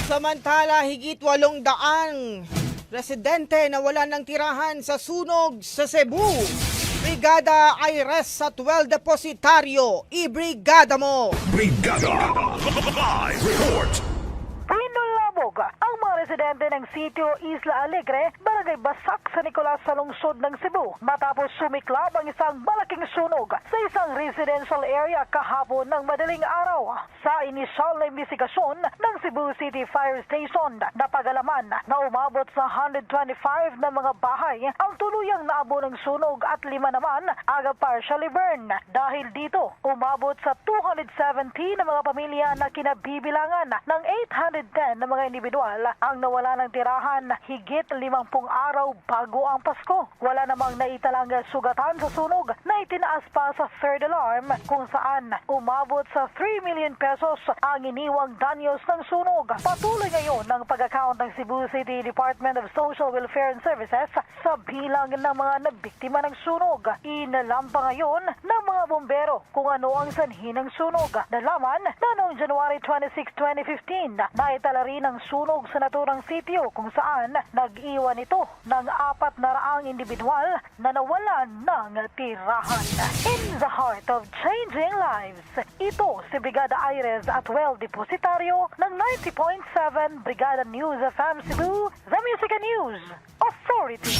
Samantala, higit 800 residente na wala ng tirahan sa sunog sa Cebu. Brigada Aires sa 12 depositaryo. Ibrigada mo! Brigada Live Report. Pinulabog ang mga residente ng sitio Isla Alegre, Barangay Basak sa Nicolas sa lungsod ng Cebu matapos sumiklab ang isang malaking sunog sa isang residential area kahapon ng madaling araw. Sa inisyal na investigasyon ng Cebu City Fire Station, napagalaman na umabot sa 125 na mga bahay ang tuluyang naabo ng sunog at 5 naman aga partially burned. Dahil dito, umabot sa 270 na mga pamilya na kinabibilangan ng 810 na mga individual ang nawala ng tirahan higit 50 araw bago ang Pasko. Wala namang naitalang sugatan sa sunog na itinaas pa sa third alarm kung saan umabot sa 3 million pesos ang iniwang danyos ng sunog. Patuloy ngayon ang pag-account ng Cebu City Department of Social Welfare and Services sa bilang ng mga nabiktima ng sunog. Inalam pa ngayon ng mga bombero kung ano ang sanhi ng sunog. Nalaman na noong January 26, 2015 naitala rin ang sunog sa naturang sitio kung saan nag-iwan ito ng 400 individual na nawalan ng tirahan. In the heart of changing lives, ito si Brigada Aires at depositaryo ng 90.7 Brigada News FM Cebu, the Music and News Authority.